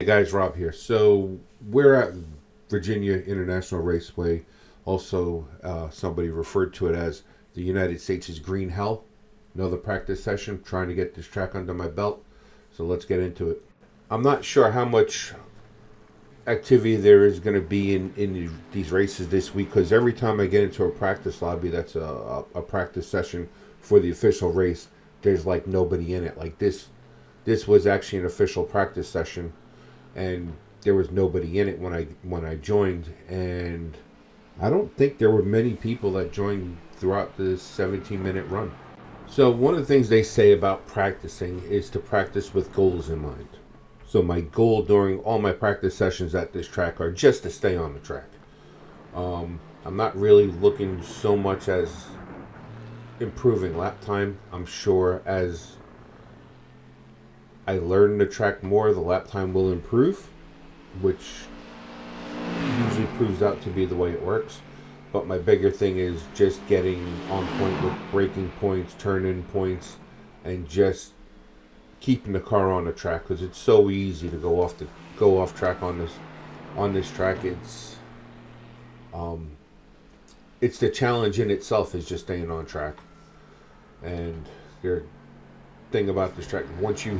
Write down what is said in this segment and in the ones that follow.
guys, Rob here. So we're at Virginia International Raceway. Also, somebody referred to it as the United States' Green Hell. Another practice session, trying to get this track under my belt. So let's get into it. I'm not sure how much activity there is going to be in these races this week, because every time I get into a practice lobby that's a practice session for the official race, there's like nobody in it. Like this was actually an official practice session, and there was nobody in it when I joined, and I don't think there were many people that joined throughout this 17-minute run. So one of the things they say about practicing is to practice with goals in mind. So my goal during all my practice sessions at this track are just to stay on the track. I'm not really looking so much as improving lap time. I'm sure as I learn the track more, the lap time will improve, which usually proves out to be the way it works. But my bigger thing is just getting on point with braking points, turn-in points, and just keeping the car on the track, because it's so easy to go off track on this track. It's the challenge in itself is just staying on track. And the thing about this track, once you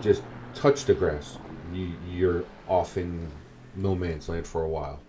just touch the grass, you're off in no man's land for a while.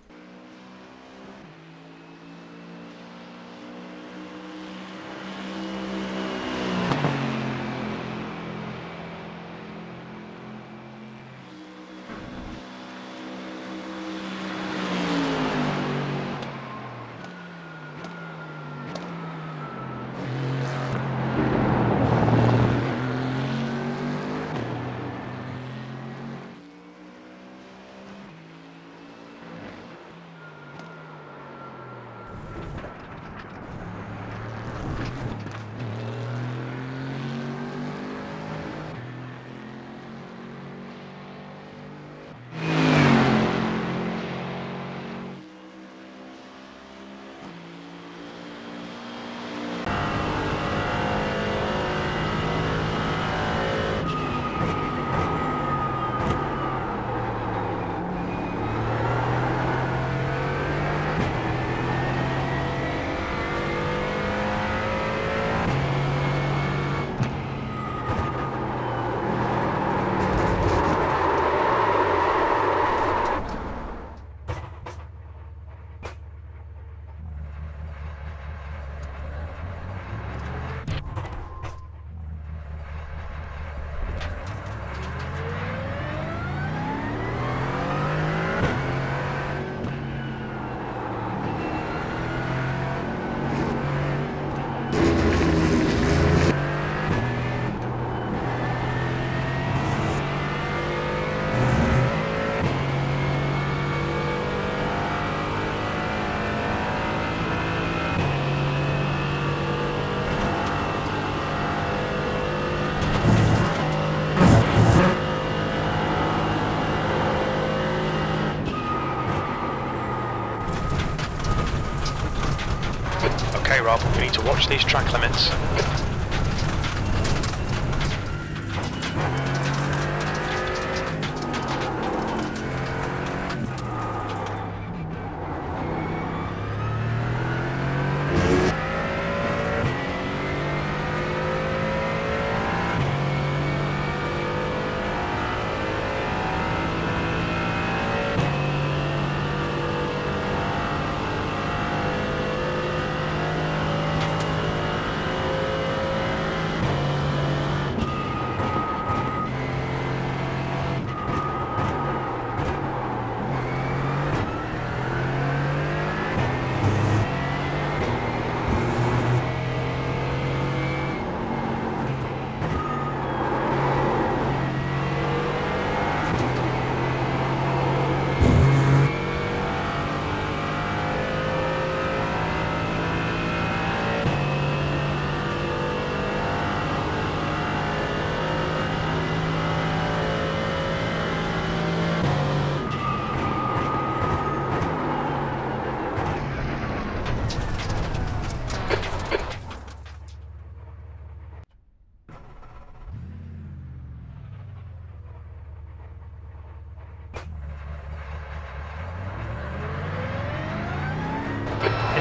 Okay, Rob, we need to watch these track limits.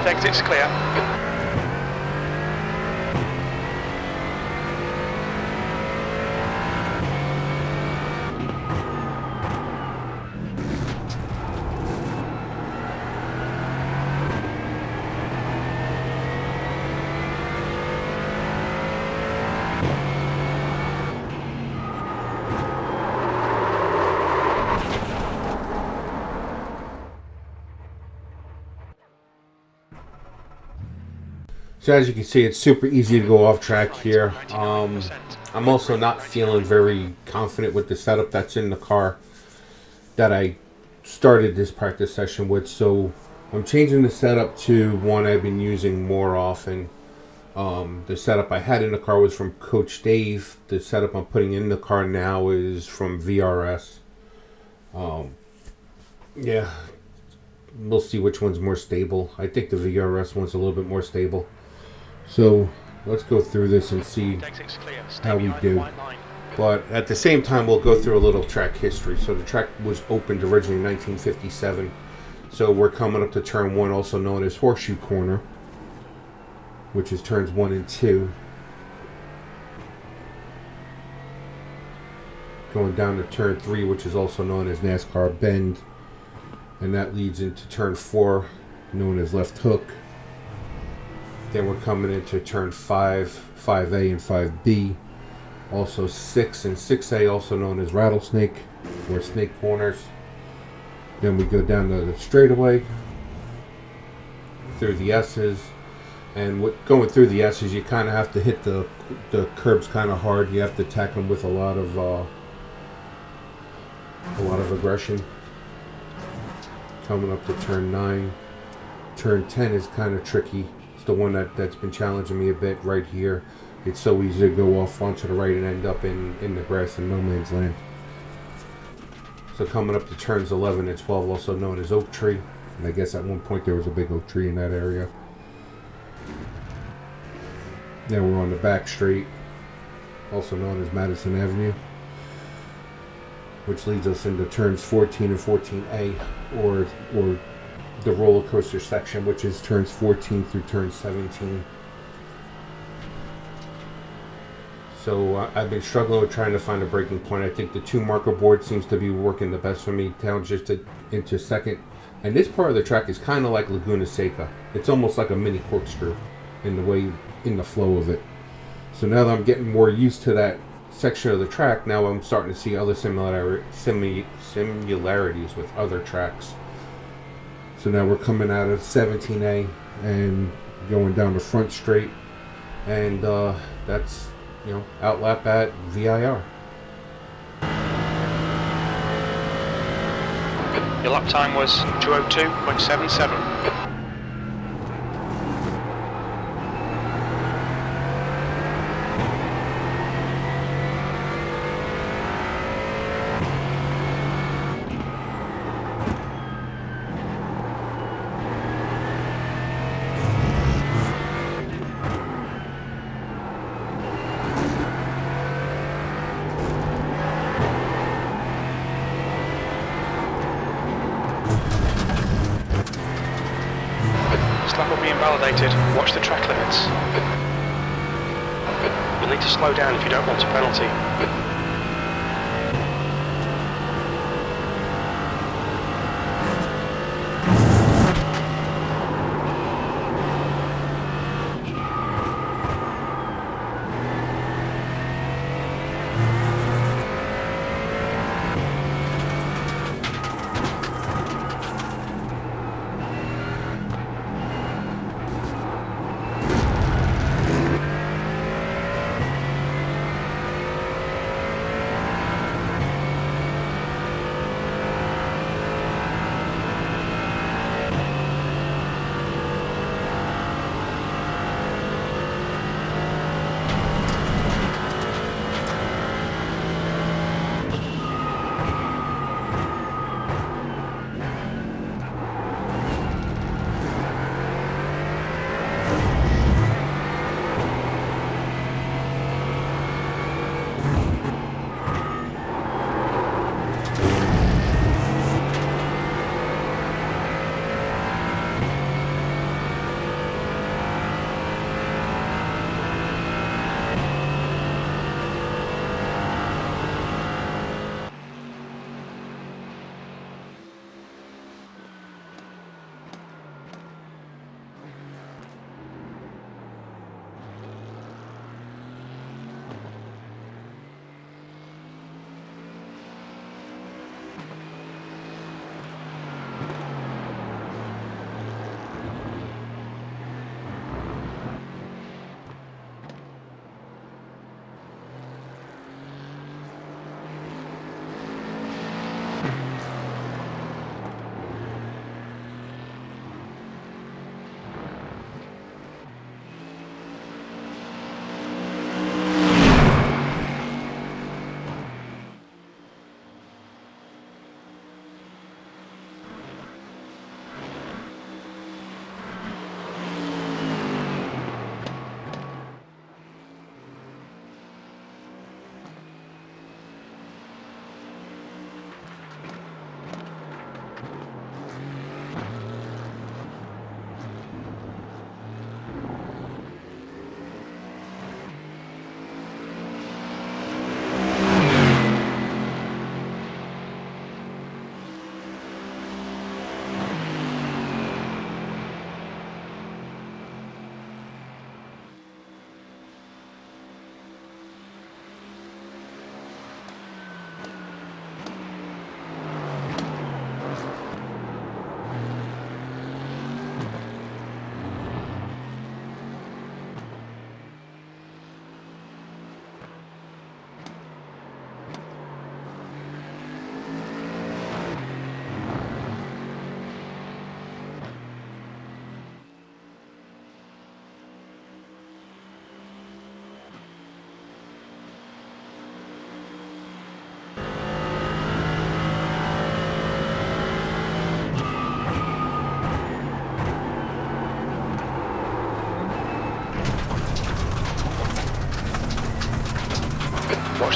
Both exits clear. So as you can see, it's super easy to go off track here. I'm also not feeling very confident with the setup that's in the car that I started this practice session with. So I'm changing the setup to one I've been using more often. The setup I had in the car was from Coach Dave. The setup I'm putting in the car now is from VRS. Yeah, we'll see which one's more stable. I think the VRS one's a little bit more stable. So let's go through this and see how we do. But at the same time, we'll go through a little track history. So the track was opened originally in 1957. So we're coming up to turn 1, also known as Horseshoe Corner, which is turns 1 and 2. Going down to turn 3, which is also known as NASCAR Bend. And that leads into turn 4, known as Left Hook. Then we're coming into turn 5, 5A and 5B. Also 6 and 6A, also known as Rattlesnake or Snake Corners. Then we go down to the straightaway through the S's. And going through the S's, you kind of have to hit the curbs kind of hard. You have to attack them with a lot of aggression. Coming up to turn 9. Turn 10 is kind of tricky. It's the one that's been challenging me a bit right here. It's so easy to go off onto the right and end up in the grass in no man's land. So coming up to turns 11 and 12, also known as Oak Tree. And I guess at one point there was a big oak tree in that area. Then we're on the back straight, also known as Madison Avenue, which leads us into turns 14 and 14A, or the roller coaster section, which is turns 14 through turn 17. So I've been struggling with trying to find a breaking point. I think the 2 marker board seems to be working the best for me down just into second. And this part of the track is kind of like Laguna Seca. It's almost like a mini corkscrew in the flow of it. So now that I'm getting more used to that section of the track, now I'm starting to see other similarities with other tracks. So now we're coming out of 17A and going down the front straight, and that's, outlap at VIR. Your lap time was 2:02.77. Lap will be invalidated. Watch the track limits. You'll need to slow down if you don't want a penalty.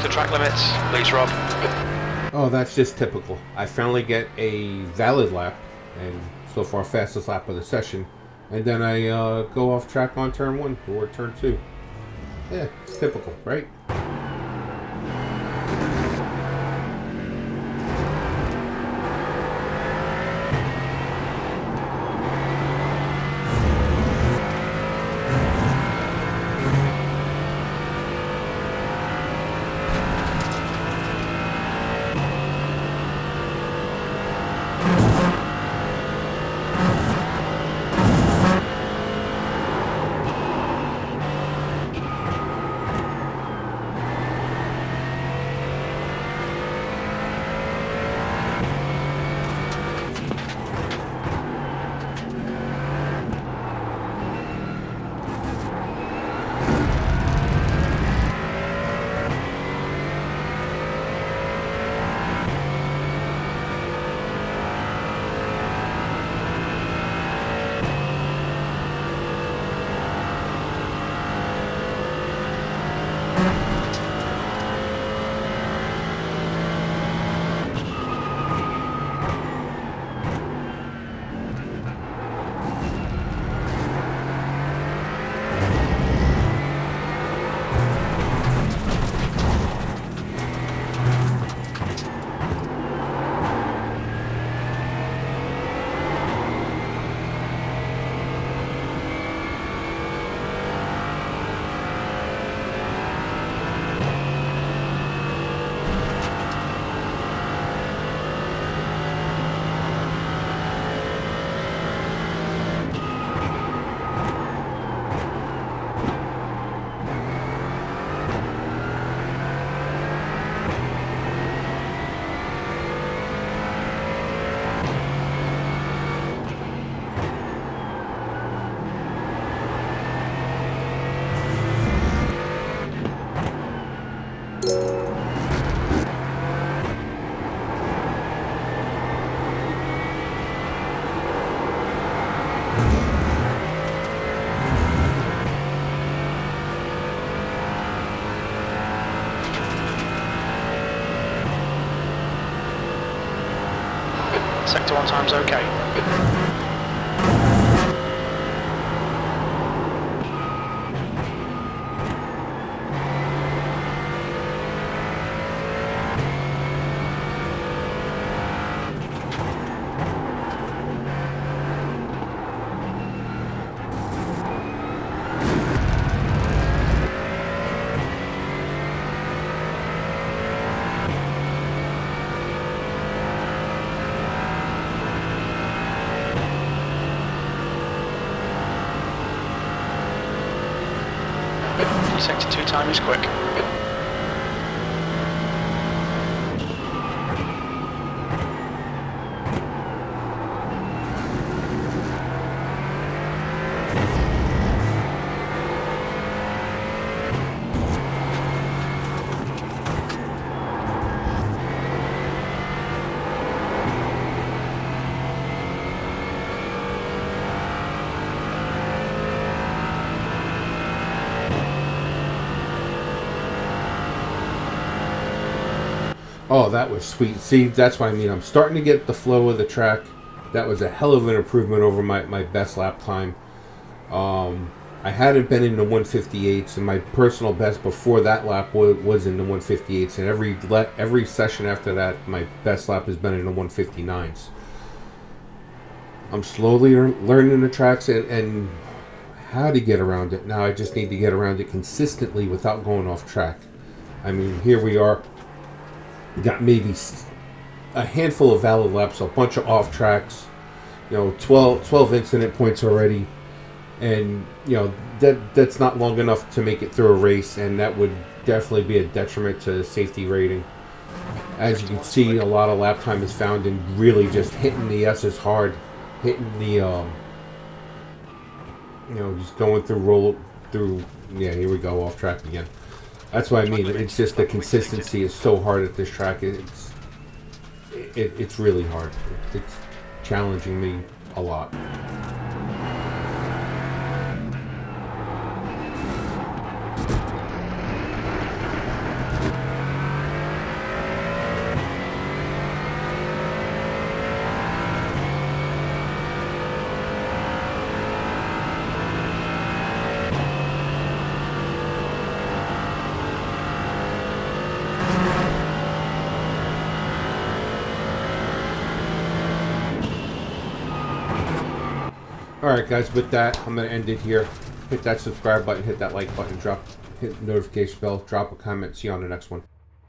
the track limits, please, Rob. Oh, that's just typical. I finally get a valid lap, and so far fastest lap of the session, and then I go off track on turn 1 or turn 2. Yeah, it's typical, right? Sector 1 time's okay. Sector 2 time is quick. Oh, that was sweet. See, that's what I mean. I'm starting to get the flow of the track. That was a hell of an improvement over my best lap time. I hadn't been in the 158s, and my personal best before that lap was in the 158s. And every session after that, my best lap has been in the 159s. I'm slowly learning the tracks and how to get around it. Now I just need to get around it consistently without going off track. I mean, here we are. Got maybe a handful of valid laps, a bunch of off tracks, 12 incident points already, and that's not long enough to make it through a race, and that would definitely be a detriment to the safety rating. As you can see, a lot of lap time is found in really just hitting the S's hard, hitting the just going through yeah, here we go, off track again. That's what I mean. It's just the consistency is so hard at this track. It's really hard. It's challenging me a lot. Alright guys, with that, I'm going to end it here. Hit that subscribe button, hit that like button, hit the notification bell, drop a comment. See you on the next one.